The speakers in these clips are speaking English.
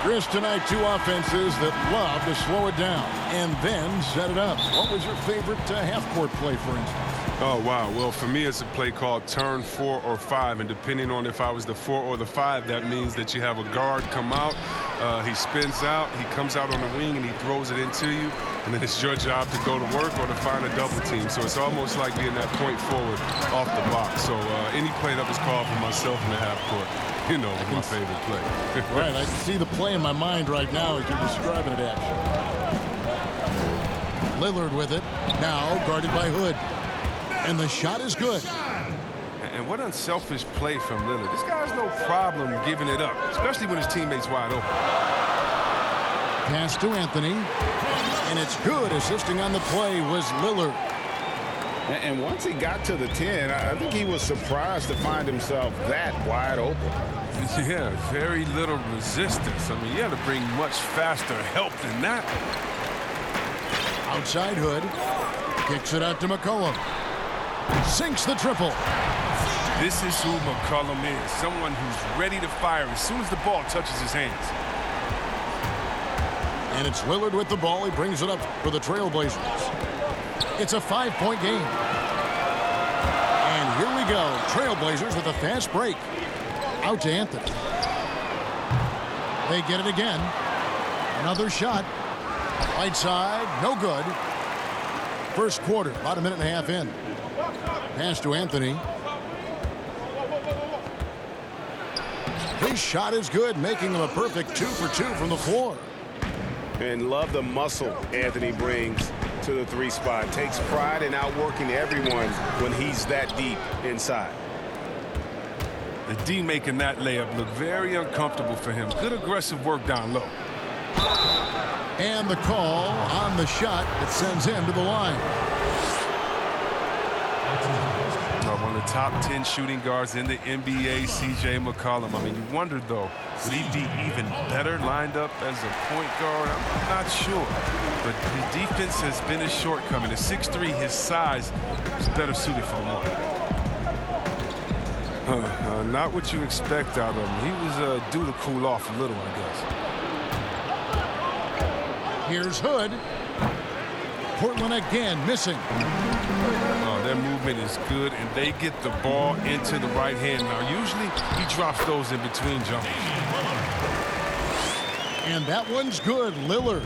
Chris, tonight two offenses that love to slow it down and then set it up. What was your favorite half-court play, for instance? Oh, wow. Well, for me, it's a play called turn 4 or 5. And depending on if I was the 4 or the 5, that means that you have a guard come out. He spins out. He comes out on the wing, and he throws it into you. And then it's your job to go to work or to find a double team. So it's almost like being that point forward off the box. So any play that was called for myself in the half court, you know, was my favorite play. Right. I see the play in my mind right now as you're describing it, actually. Lillard with it. Now guarded by Hood. And the shot is good. And what unselfish play from Lillard. This guy has no problem giving it up, especially when his teammate's wide open. Pass to Anthony. And it's good. Assisting on the play was Lillard. And once he got to the 10, I think he was surprised to find himself that wide open. Yeah, very little resistance. I mean, you had to bring much faster help than that. Outside Hood. Kicks it out to McCollum. Sinks the triple. This is who McCollum is. Someone who's ready to fire as soon as the ball touches his hands. And it's Lillard with the ball. He brings it up for the Trailblazers. It's a 5-point game. And here we go. Trailblazers with a fast break. Out to Anthony. They get it again. Another shot. Right side. No good. First quarter. About a minute and a half in. Pass to Anthony. His shot is good, making him a perfect 2 for 2 from the floor. And love the muscle Anthony brings to the 3 spot. Takes pride in outworking everyone when he's that deep inside. The D making that layup look very uncomfortable for him. Good aggressive work down low. And the call on the shot that sends him to the line. One of the top 10 shooting guards in the NBA, C.J. McCollum. I mean, you wondered, though, would he be even better lined up as a point guard? I'm not sure. But his defense has been his shortcoming. At 6'3", his size is better suited for one. Not what you expect out of him. He was due to cool off a little, I guess. Here's Hood. Portland again missing. Their movement is good, and they get the ball into the right hand. Now, usually he drops those in between jumpers. And that one's good, Lillard.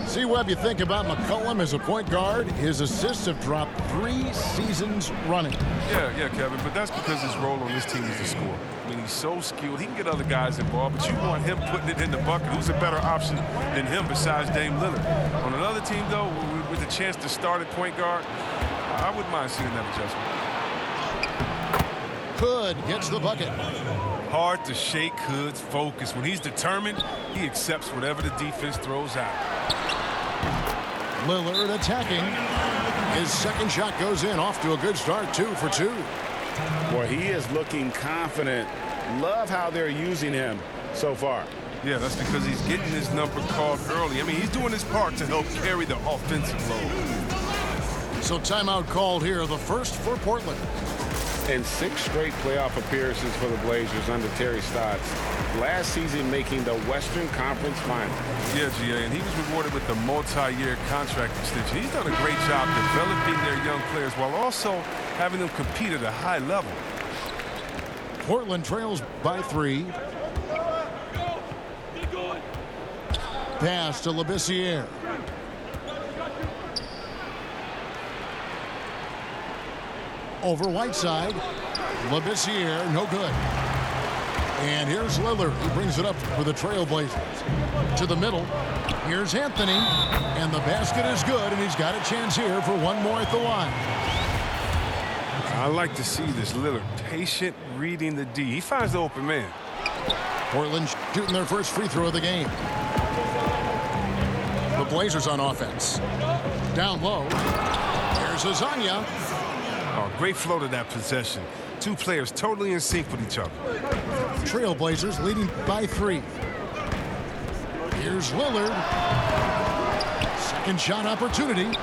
See, Webb, you think about McCollum as a point guard. His assists have dropped 3 seasons running. Yeah, Kevin, but that's because his role on this team is to score. I mean, he's so skilled. He can get other guys involved, but you want him putting it in the bucket. Who's a better option than him besides Dame Lillard? On another team, though, with a chance to start at point guard, I wouldn't mind seeing that adjustment. Hood gets the bucket. Hard to shake Hood's focus. When he's determined, he accepts whatever the defense throws out. Lillard attacking. His second shot goes in, off to a good start, 2 for 2. Boy, he is looking confident. Love how they're using him so far. Yeah, that's because he's getting his number called early. I mean, he's doing his part to help carry the offensive load. So timeout called here, the first for Portland. And 6 straight playoff appearances for the Blazers under Terry Stotts. Last season making the Western Conference Final. Yeah, GA, and he was rewarded with a multi-year contract extension. He's done a great job developing their young players while also having them compete at a high level. Portland trails by 3. Pass to Labissiere. Over Whiteside. Labissiere, no good. And here's Lillard. He brings it up for the Trailblazers. To the middle. Here's Anthony. And the basket is good, and he's got a chance here for one more at the line. I like to see this Lillard patient reading the D. He finds the open man. Portland shooting their first free throw of the game. The Blazers on offense. Down low. Here's Azania. Oh, great flow to that possession. Two players totally in sync with each other. Trailblazers leading by 3. Here's Lillard. Second shot opportunity.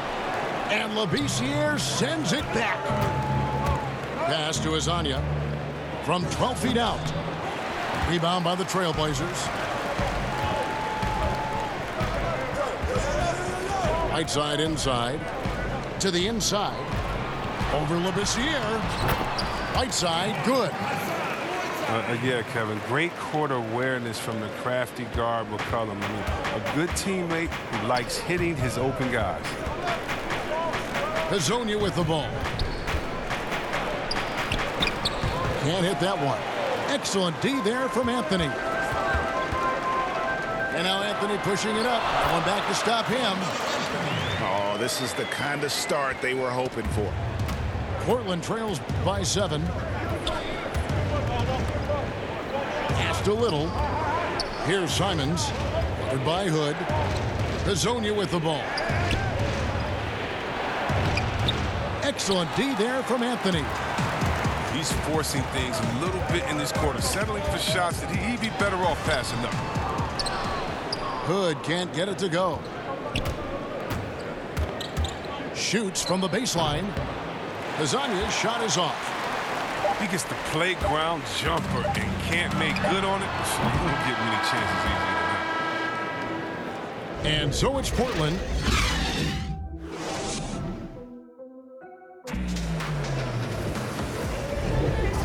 And Labissiere sends it back. Pass to Azania from 12 feet out. Rebound by the Trailblazers. Right side inside. To the inside. Over Labissiere. Right side, good. Yeah, Kevin, great court awareness from the crafty guard McCollum. I mean, a good teammate who likes hitting his open guys. Hezonja with the ball. Can't hit that one. Excellent D there from Anthony. And now Anthony pushing it up. Going back to stop him. Oh, this is the kind of start they were hoping for. Portland trails by 7. Pass to Little. Here's Simons. Covered by Hood. Hezonja with the ball. Excellent D there from Anthony. He's forcing things a little bit in this quarter, settling for shots that he'd be better off passing up. Hood can't get it to go. Shoots from the baseline. Hezonja's shot is off. He gets the playground jumper and can't make good on it, so he won't get many chances easy tonight. And so it's Portland.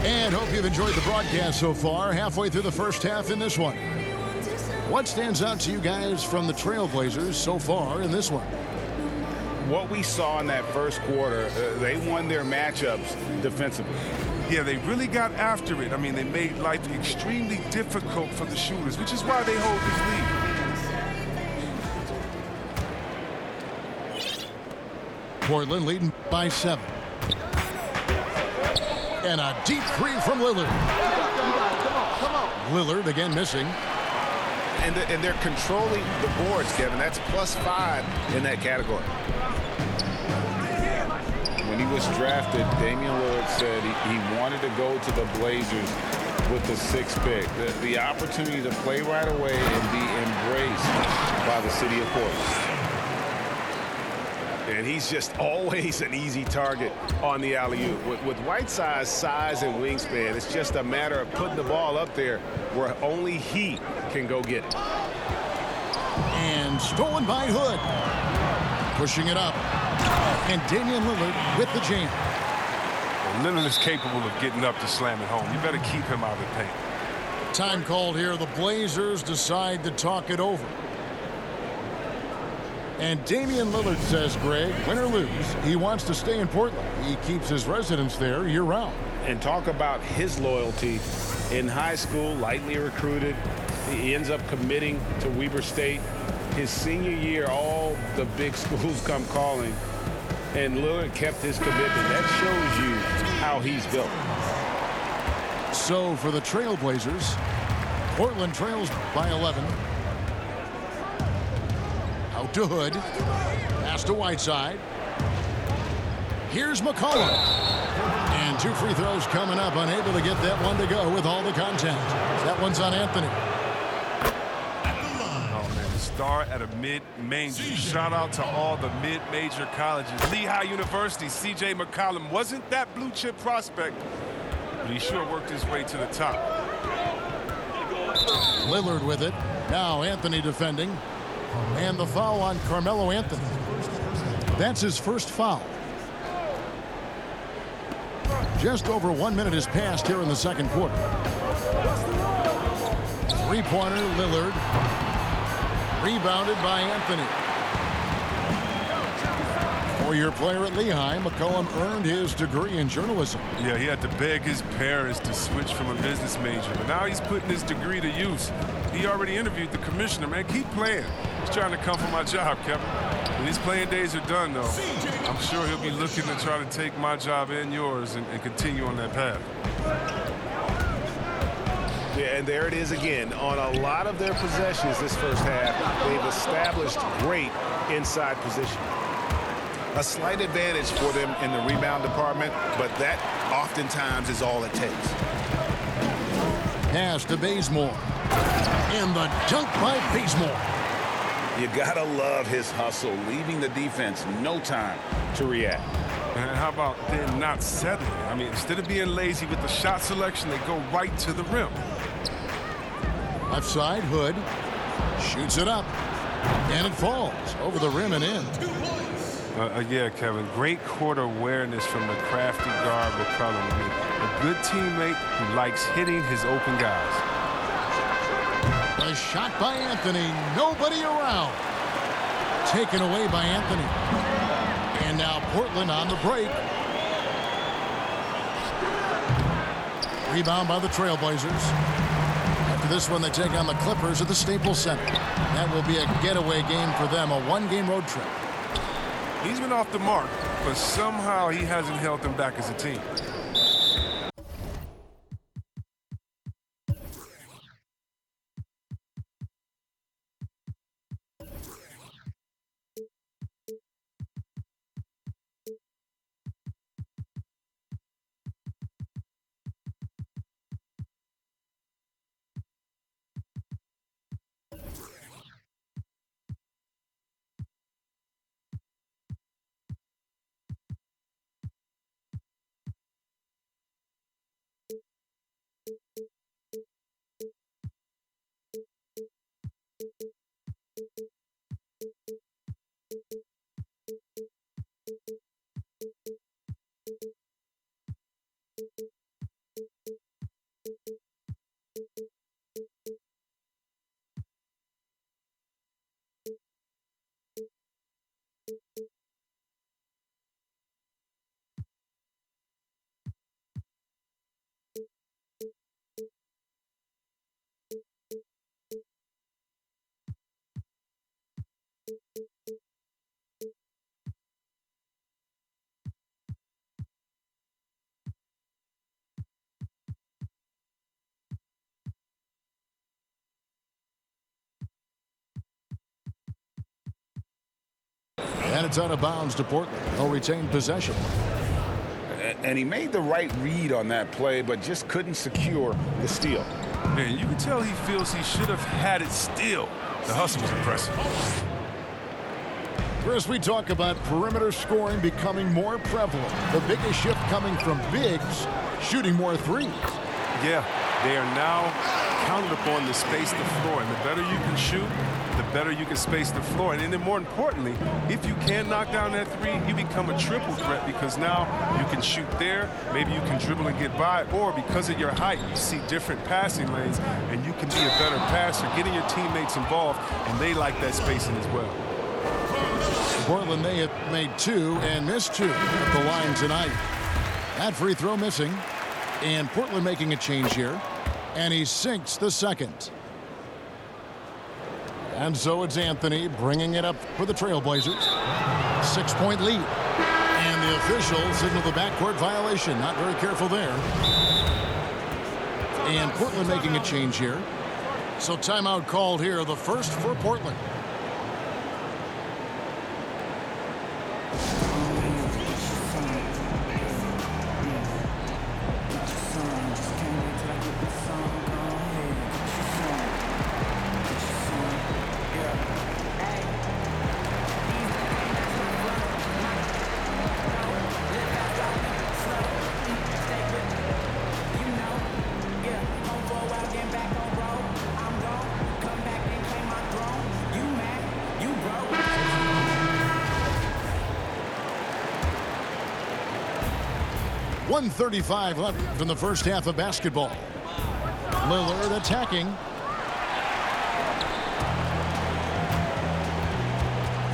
And hope you've enjoyed the broadcast so far. Halfway through the first half in this one. What stands out to you guys from the Trailblazers so far in this one? What we saw in that first quarter, they won their matchups defensively. Yeah, they really got after it. I mean, they made life extremely difficult for the shooters, which is why they hold this lead. Portland leading by 7. And a deep three from Lillard. Come on. Lillard again missing. And they're controlling the boards, Kevin. That's +5 in that category. When he was drafted, Damian Lillard said he wanted to go to the Blazers with the 6th pick. The opportunity to play right away and be embraced by the city of Portland. And he's just always an easy target on the alley-oop. With Whiteside's size and wingspan, it's just a matter of putting the ball up there where only he can go get it. And stolen by Hood. Pushing it up. And Damian Lillard with the jam. Lillard is capable of getting up to slam it home. You better keep him out of the paint. Time called here. The Blazers decide to talk it over. And Damian Lillard says, Greg, win or lose, he wants to stay in Portland. He keeps his residence there year-round. And talk about his loyalty. In high school, lightly recruited, he ends up committing to Weber State. His senior year, all the big schools come calling, and Lillard kept his commitment. That shows you how he's built. So for the Trailblazers, Portland trails by 11. Out to Hood. Pass to Whiteside. Here's McCollum. And 2 free throws coming up. Unable to get that one to go with all the contact. That one's on Anthony. Oh, man, the star at a mid-major. Shout out to all the mid-major colleges. Lehigh University, C.J. McCollum wasn't that blue-chip prospect, but he sure worked his way to the top. Lillard with it. Now Anthony defending. And the foul on Carmelo Anthony. That's his first foul. Just over 1 minute has passed here in the second quarter. Three-pointer, Lillard. Rebounded by Anthony. Four-year player at Lehigh, McCollum earned his degree in journalism. Yeah, he had to beg his parents to switch from a business major, but now he's putting his degree to use. He already interviewed the commissioner, man. Keep playing. He's trying to come for my job, Kevin. When his playing days are done, though, I'm sure he'll be looking to try to take my job and yours and continue on that path. Yeah, and there it is again. On a lot of their possessions this first half, they've established great inside position. A slight advantage for them in the rebound department, but that oftentimes is all it takes. Pass to Bazemore. And the dunk by Bazemore. You gotta love his hustle, leaving the defense no time to react. And how about them not settling? I mean, instead of being lazy with the shot selection, they go right to the rim. Left side, Hood. Shoots it up. And it falls over the rim and in. Yeah, Kevin, great court awareness from the crafty guard McCollum. A good teammate who likes hitting his open guys. A shot by Anthony. Nobody around. Taken away by Anthony. And now Portland on the break. Rebound by the Trailblazers. After this one, they take on the Clippers at the Staples Center. That will be a getaway game for them, a one-game road trip. He's been off the mark, but somehow he hasn't held them back as a team. And it's out of bounds to Portland. They'll retain possession. And he made the right read on that play, but just couldn't secure the steal. And you can tell he feels he should have had it still. The hustle was impressive. Chris, we talk about perimeter scoring becoming more prevalent. The biggest shift coming from bigs shooting more threes. Yeah, they are now counted upon to space the floor. And the better you can shoot, the better you can space the floor. And then more importantly, if you can knock down that three, you become a triple threat because now you can shoot there, maybe you can dribble and get by, or because of your height, you see different passing lanes and you can be a better passer, getting your teammates involved, and they like that spacing as well. Portland, they have made two and missed two at the line tonight. That free throw missing, and Portland making a change here, and he sinks the second. And so it's Anthony bringing it up for the Trailblazers. 6-point lead. And the officials signal the backcourt violation. Not very careful there. And Portland making a change here. So timeout called here, the first for Portland. .135 left in the first half of basketball. Lillard attacking.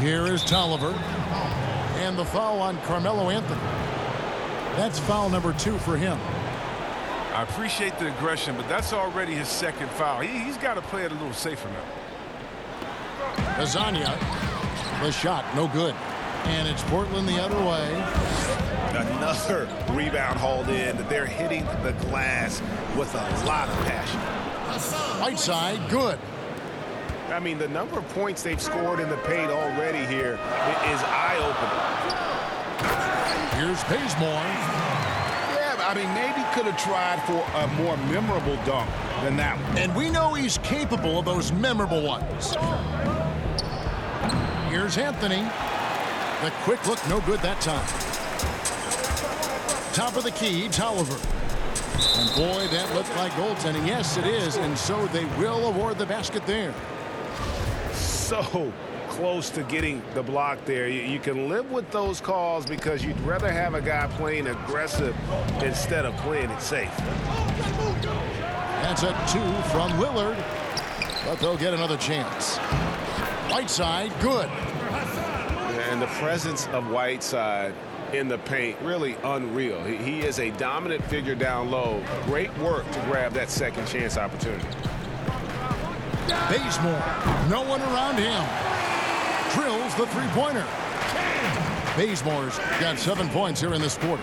Here is Tolliver. And the foul on Carmelo Anthony. That's foul number 2 for him. I appreciate the aggression, but that's already his second foul. He's got to play it a little safer now. Azania. The shot, no good. And it's Portland the other way. Another rebound hauled in. They're hitting the glass with a lot of passion. Right side, good. I mean, the number of points they've scored in the paint already here is eye-opening. Here's Bazemore. Yeah, I mean, maybe could have tried for a more memorable dunk than that one. And we know he's capable of those memorable ones. Here's Anthony. The quick look, no good that time. Top of the key, Tolliver. And boy, that looked like goaltending. Yes, it is. And so they will award the basket there. So close to getting the block there. You can live with those calls because you'd rather have a guy playing aggressive instead of playing it safe. That's a 2 from Lillard, but they'll get another chance. Whiteside, good. And the presence of Whiteside in the paint, really unreal. He is a dominant figure down low. Great work to grab that second chance opportunity. Bazemore, no one around him. Drills the three-pointer. Bazemore's got 7 points here in this quarter.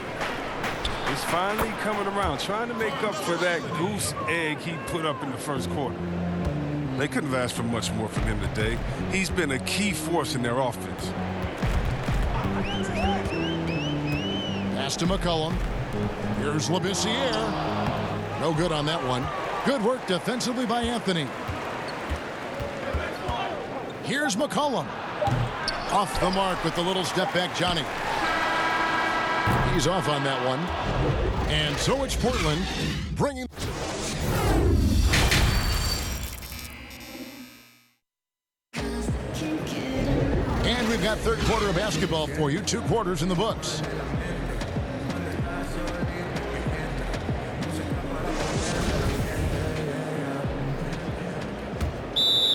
He's finally coming around, trying to make up for that goose egg he put up in the first quarter. They couldn't have asked for much more from him today. He's been a key force in their offense. Pass to McCollum. Here's Labissiere. No good on that one. Good work defensively by Anthony. Here's McCollum. Off the mark with the little step back, Johnny. He's off on that one. And so it's Portland bringing... And we've got third quarter of basketball for you. 2 quarters in the books.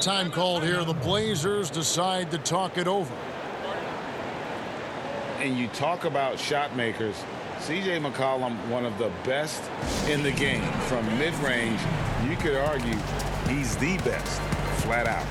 Time called here. The Blazers decide to talk it over. And you talk about shot makers. C.J. McCollum, one of the best in the game. From mid-range, you could argue he's the best, flat out.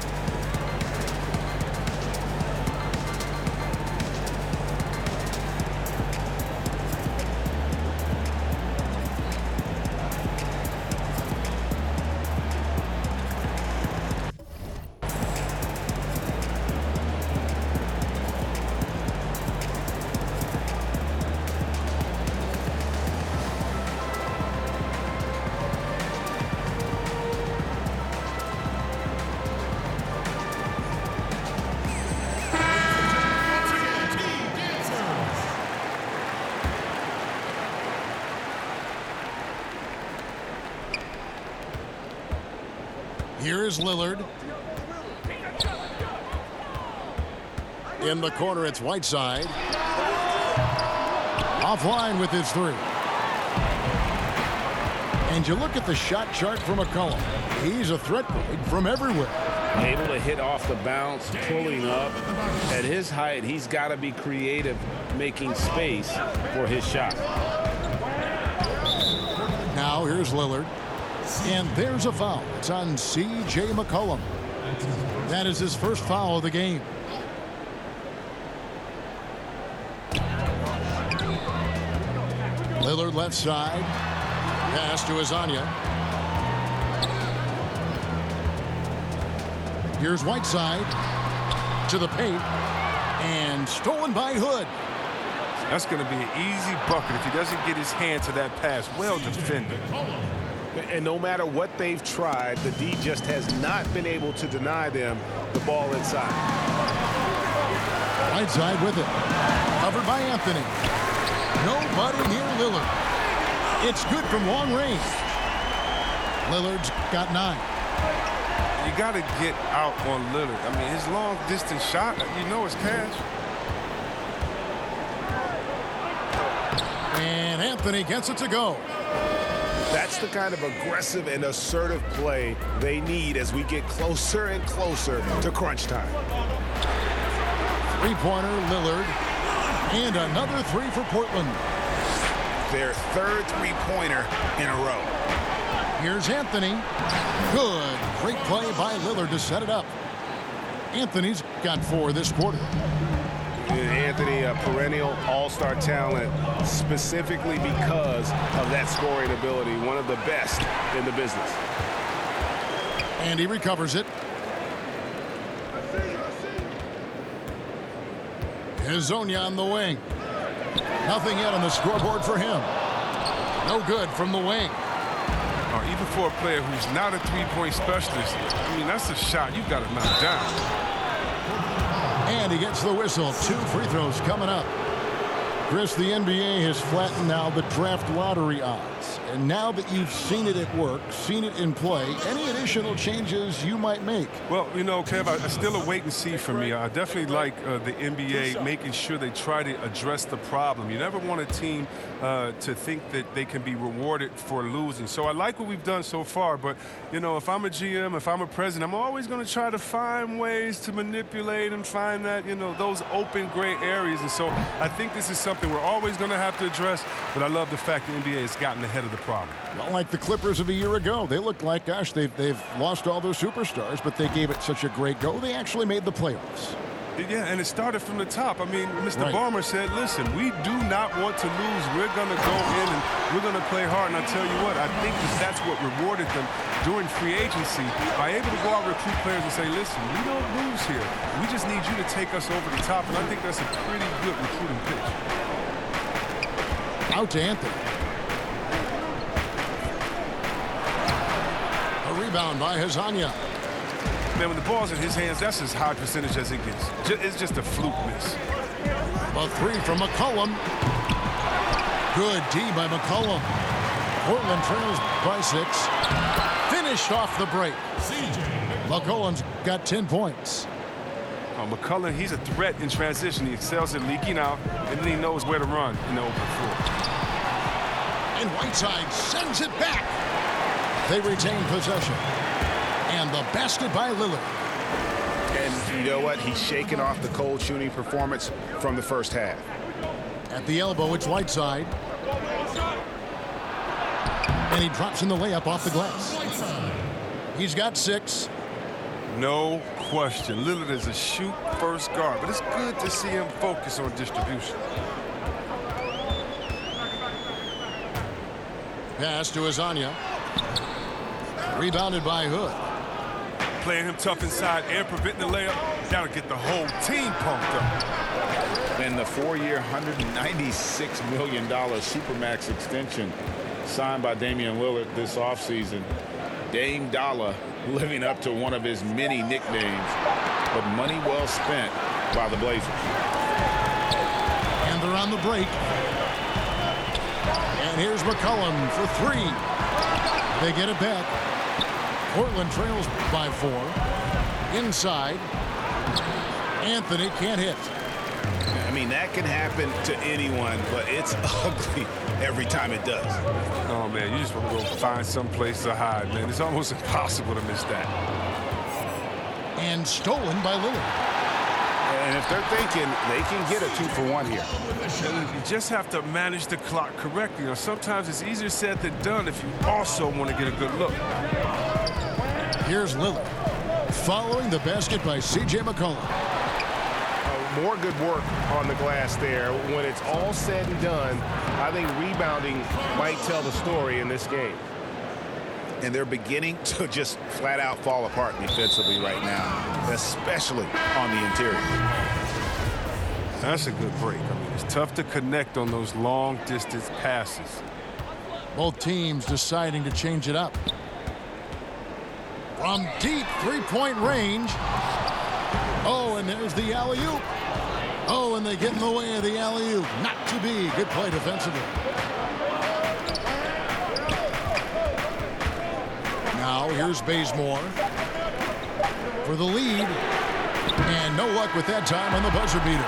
Here is Lillard. In the corner, it's Whiteside. Offline with his 3. And you look at the shot chart for McCollum. He's a threat from everywhere. Able to hit off the bounce, pulling up. At his height, he's got to be creative, making space for his shot. Now here's Lillard. And there's a foul. It's on C.J. McCollum. That is his first foul of the game. Lillard left side. Pass to Azania. Here's Whiteside to the paint. And stolen by Hood. That's going to be an easy bucket if he doesn't get his hand to that pass. Well defended. And no matter what they've tried, the D just has not been able to deny them the ball inside. Whiteside with it. Covered by Anthony. Nobody near Lillard. It's good from long range. Lillard's got 9. You got to get out on Lillard. I mean, his long distance shot, you know it's cash. And Anthony gets it to go. That's the kind of aggressive and assertive play they need as we get closer and closer to crunch time. Three-pointer, Lillard. And another 3 for Portland. Their third three-pointer in a row. Here's Anthony. Good. Great play by Lillard to set it up. Anthony's got 4 this quarter. Anthony, a perennial all-star talent, specifically because of that scoring ability, one of the best in the business. And he recovers it. Hezonja on the wing. Nothing yet on the scoreboard for him. No good from the wing. Even for a player who's not a three-point specialist, I mean, that's a shot you've got to knock down. And he gets the whistle. 2 free throws coming up. Chris, the NBA has flattened now the draft lottery odds. And now that you've seen it at work, seen it in play, any additional changes you might make? Well, you know, Kev, it's still a wait and see for me. I definitely like the NBA making sure they try to address the problem. You never want a team to think that they can be rewarded for losing. So I like what we've done so far. But, you know, if I'm a GM, if I'm a president, I'm always going to try to find ways to manipulate and find that, you know, those open gray areas. And so I think this is something we're always going to have to address. But I love the fact the NBA has gotten ahead of the problem. Not like the Clippers of a year ago. They look like, gosh, they've lost all their superstars, but they gave it such a great go. They actually made the playoffs. Yeah, and it started from the top. I mean, Mr. Right. Ballmer said, listen, we do not want to lose. We're going to go in and we're going to play hard. And I tell you what, I think that's what rewarded them during free agency by able to go out and recruit players and say, listen, we don't lose here. We just need you to take us over the top. And I think that's a pretty good recruiting pitch. Out to Anthony. A rebound by Hazanya. Man, when the ball's in his hands, that's as high percentage as it gets. It's just a fluke miss. A three from McCollum. Good D by McCollum. Portland trails by 6. Finished off the break. McCollum's got 10 points. McCollum, he's a threat in transition. He excels at leaking out, and then he knows where to run in the open floor. And Whiteside sends it back. They retain possession. And the basket by Lillard. And you know what? He's shaking off the cold shooting performance from the first half. At the elbow, it's Whiteside. And he drops in the layup off the glass. He's got 6. No question. Lillard is a shoot-first guard, but it's good to see him focus on distribution. Pass to Hazanya. Rebounded by Hood. Playing him tough inside and preventing the layup. That'll get the whole team pumped up. And the 4-year, $196 million Supermax extension signed by Damian Lillard this offseason. Dame Dollar living up to one of his many nicknames, but money well spent by the Blazers. And they're on the break. And here's McCollum for 3. They get it back. Portland trails by 4. Inside. Anthony can't hit. I mean, that can happen to anyone, but it's ugly every time it does. Oh, man, you just want to go find some place to hide, man. It's almost impossible to miss that. And stolen by Lillard. And if they're thinking they can get a 2-for-1 here. And you just have to manage the clock correctly. You know, sometimes it's easier said than done if you also want to get a good look. Here's Lillard. Following the basket by C.J. McCollum. More good work on the glass there. When it's all said and done, I think rebounding might tell the story in this game. And they're beginning to just flat out fall apart defensively right now, especially on the interior. That's a good break. I mean, it's tough to connect on those long distance passes. Both teams deciding to change it up. From deep three-point range. Oh, and there's the alley-oop. Oh, and they get in the way of the alley-oop. Not to be. Good play defensively. Now here's Bazemore for the lead. And no luck with that time on the buzzer beater.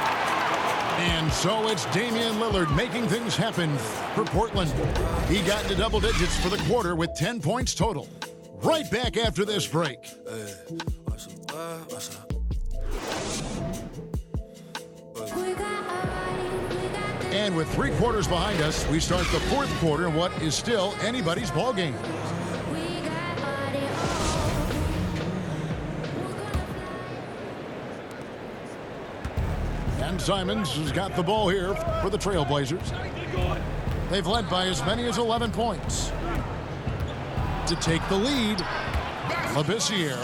And so it's Damian Lillard making things happen for Portland. He got into double digits for the quarter with 10 points total. Right back after this break. And with 3 quarters behind us, we start the 4th quarter in what is still anybody's ball game. And Simons has got the ball here for the Trailblazers. They've led by as many as 11 points. To take the lead, Labissiere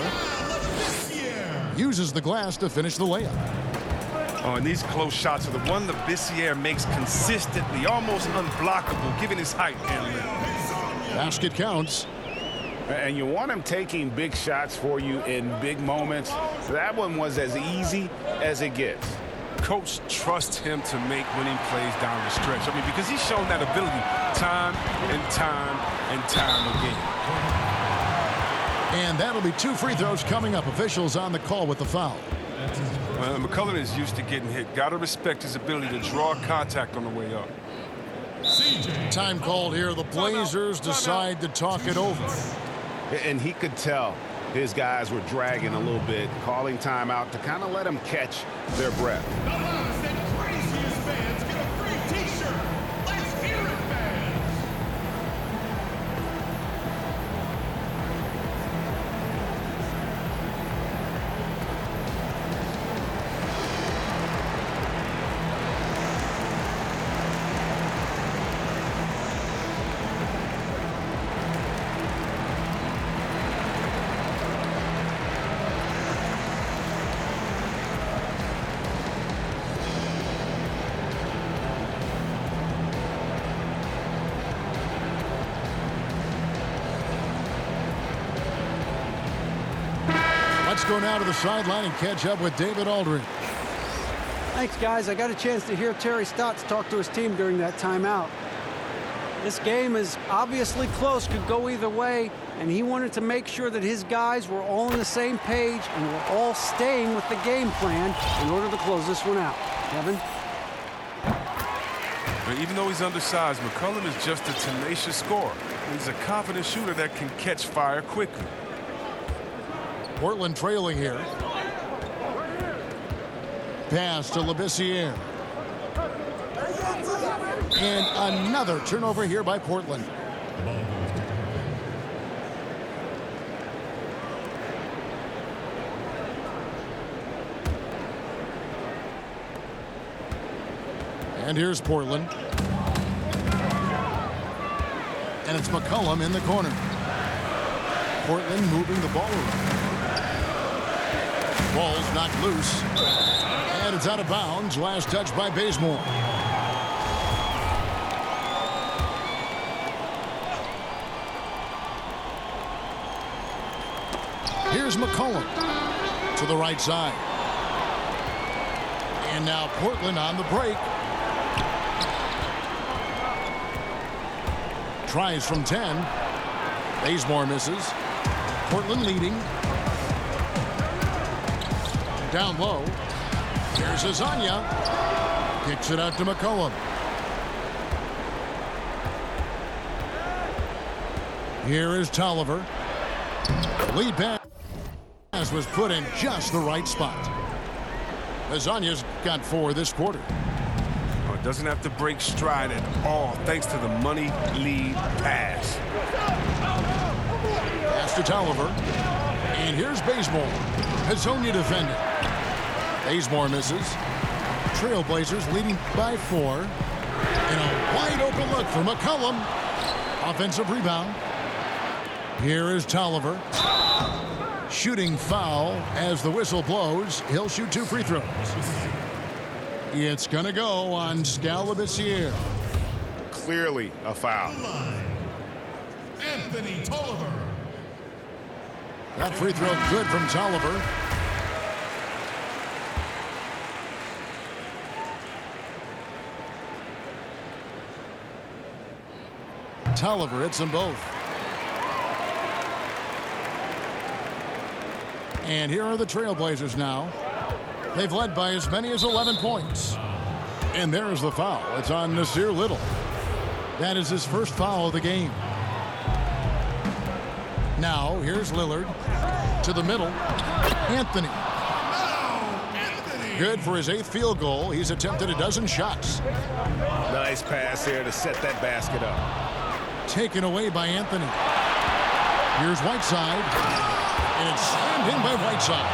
uses the glass to finish the layup. Oh, and these close shots are the one Labissiere makes consistently, almost unblockable, given his height and length. Basket counts. And you want him taking big shots for you in big moments. That one was as easy as it gets. coach trusts him to make winning plays down the stretch. I mean, because he's shown that ability time and time and time again. And that'll be 2 free throws coming up. Officials on the call with the foul. Well, McCullough is used to getting hit. Got to respect his ability to draw contact on the way up. Time called here. The Blazers decide to talk it over. And he could tell his guys were dragging a little bit, calling timeout to kind of let them catch their breath. The loudest and craziest fans get a free t-shirt. Let's hear it, fans. Let's go now to the sideline and catch up with David Aldridge. Thanks, guys. I got a chance to hear Terry Stotts talk to his team during that timeout. This game is obviously close, could go either way, and he wanted to make sure that his guys were all on the same page and were all staying with the game plan in order to close this one out. Kevin? But even though he's undersized, McCullough is just a tenacious scorer. He's a confident shooter that can catch fire quickly. Portland trailing here. Pass to Labissiere. And another turnover here by Portland. And here's Portland. And it's McCollum in the corner. Portland moving the ball around. Ball's knocked loose. And it's out of bounds. Last touch by Bazemore. Here's McCollum to the right side. And now Portland on the break. Tries from 10. Bazemore misses. Portland leading. Down low. Here's Azania. Kicks it out to McCollum. Here is Tolliver. Lead pass was put in just the right spot. Azania's got 4 this quarter. Oh, it doesn't have to break stride at all thanks to the money lead pass. Pass to Tolliver. And here's Bazemore. Hazonia defending. Bazemore misses. Trailblazers leading by 4. And a wide open look for McCollum. Offensive rebound. Here is Tolliver. Shooting foul as the whistle blows. He'll shoot 2 free throws. It's going to go on Skal Labissiere. Clearly a foul. Anthony Tolliver. That free throw good from Tolliver. Tolliver hits them both. And here are the Trailblazers now. They've led by as many as 11 points. And there's the foul. It's on Nasir Little. That is his first foul of the game. Now, here's Lillard to the middle. Anthony. Good for his 8th field goal. He's attempted a dozen shots. Nice pass there to set that basket up. Taken away by Anthony. Here's Whiteside. And it's slammed in by Whiteside.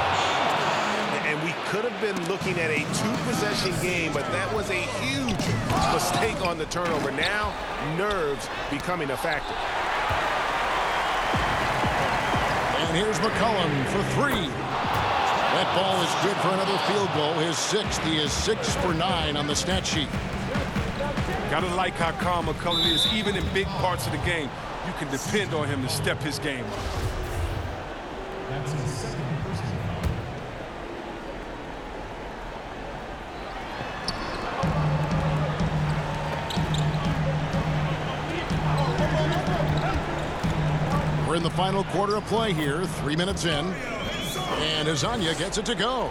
And we could have been looking at a 2-possession game, but that was a huge mistake on the turnover. Now, nerves becoming a factor. And here's McCollum for 3. That ball is good for another field goal. His 6th. He is 6 for 9 on the stat sheet. Gotta like how calm McCullough is. Even in big parts of the game, you can depend on him to step his game up. We're in the final quarter of play here, 3 minutes in. And Hezonja gets it to go.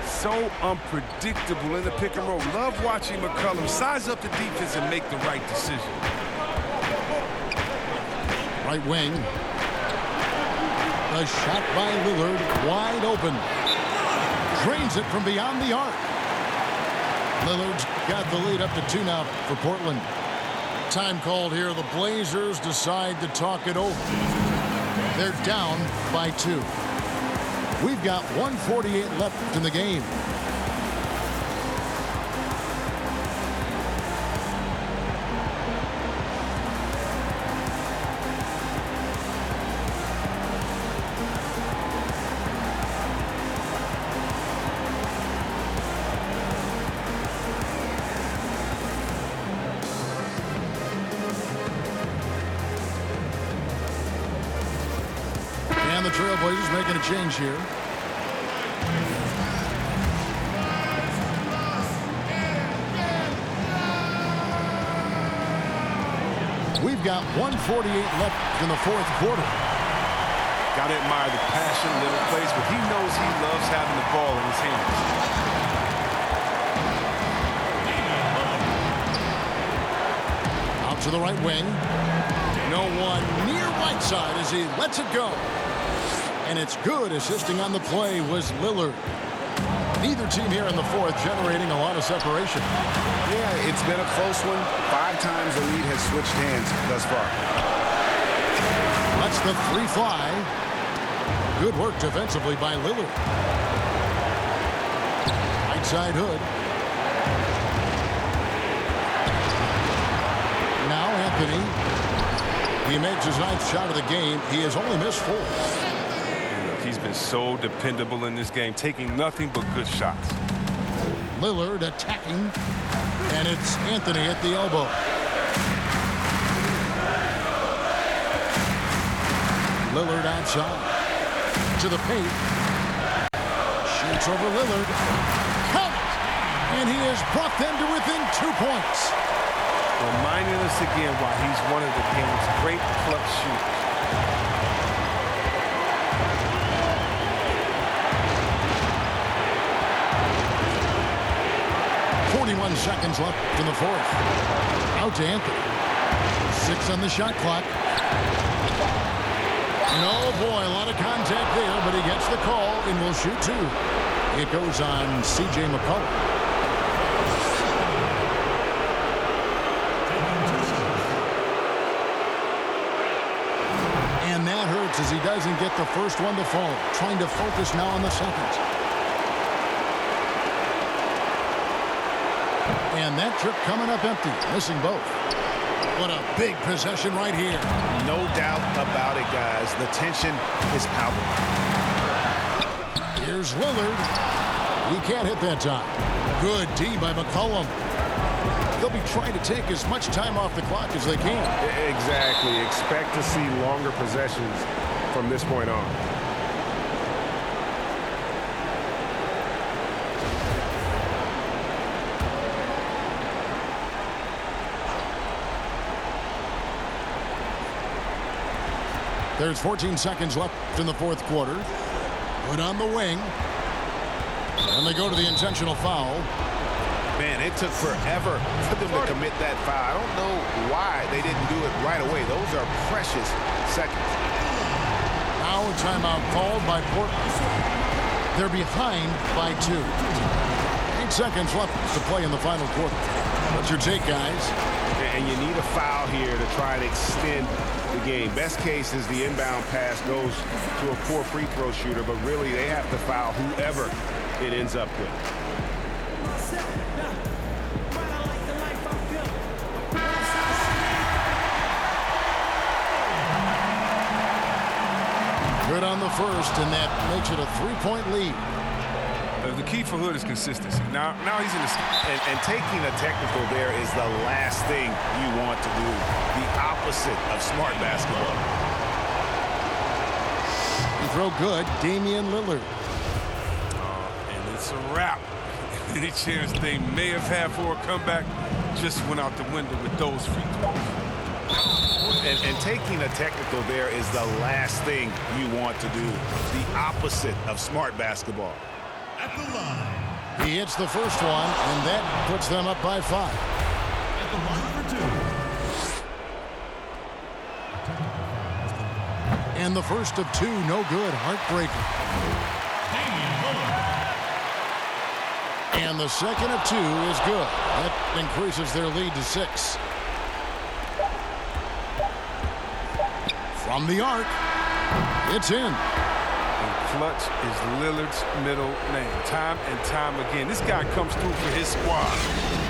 So unpredictable in the pick and roll. Love watching McCollum size up the defense and make the right decision. Right wing. A shot by Lillard, wide open. Drains it from beyond the arc. Lillard's got the lead up to 2 now for Portland. Time called here. The Blazers decide to talk it over. They're down by 2. We've got 1:48 left in the game. And the Trailblazers making a change here. We've got 1:48 left in the 4th quarter. Got to admire the passion Lillard plays, but he knows he loves having the ball in his hands. Out to the right wing. No one near Whiteside as he lets it go. And it's good. Assisting on the play was Lillard. Neither team here in the 4th generating a lot of separation. Yeah, it's been a close one. 5 times the lead has switched hands thus far. That's the 3 fly. Good work defensively by Lillard. Right side Hood. Now Anthony. He makes his 9th shot of the game. He has only missed 4. He's been so dependable in this game, taking nothing but good shots. Lillard attacking, and it's Anthony at the elbow. Lillard outside to the paint. Shoots over Lillard. Count! And he has brought them to within 2 points. Reminding us again why he's one of the game's great clutch shooters. 41 seconds left in the 4th. Out to Anthony. 6 on the shot clock. No, boy, a lot of contact there, but he gets the call and will shoot 2. It goes on C.J. McCollum. And that hurts as he doesn't get the first one to fall. Trying to focus now on the second. And that trip coming up empty, missing both. What a big possession right here. No doubt about it, guys. The tension is palpable. Here's Lillard. He can't hit that time. Good D by McCollum. They'll be trying to take as much time off the clock as they can. Exactly. Expect to see longer possessions from this point on. There's 14 seconds left in the 4th quarter. Put on the wing. And they go to the intentional foul. Man, it took forever for them to commit that foul. I don't know why they didn't do it right away. Those are precious seconds. Now a timeout called by Portland. They're behind by 2. 8 seconds left to play in the final quarter. What's your take, guys? And you need a foul here to try and extend the game. Best case is the inbound pass goes to a poor free throw shooter, but really they have to foul whoever it ends up with. Good on the first, and that makes it a 3-point lead. The key for Hood is consistency. Now he's in the... And taking a technical there is the last thing you want to do. The opposite of smart basketball. You throw good, Damian Lillard. And it's a wrap. Any chance they may have had for a comeback just went out the window with those free throws. And taking a technical there is the last thing you want to do. The opposite of smart basketball. At the line. He hits the first one, and that puts them up by 5. At the line for 2. And the first of 2, no good. Heartbreaker. Damian Lillard. And the second of 2 is good. That increases their lead to 6. From the arc, it's in. Clutch is Lillard's middle name. Time and time again. This guy comes through for his squad.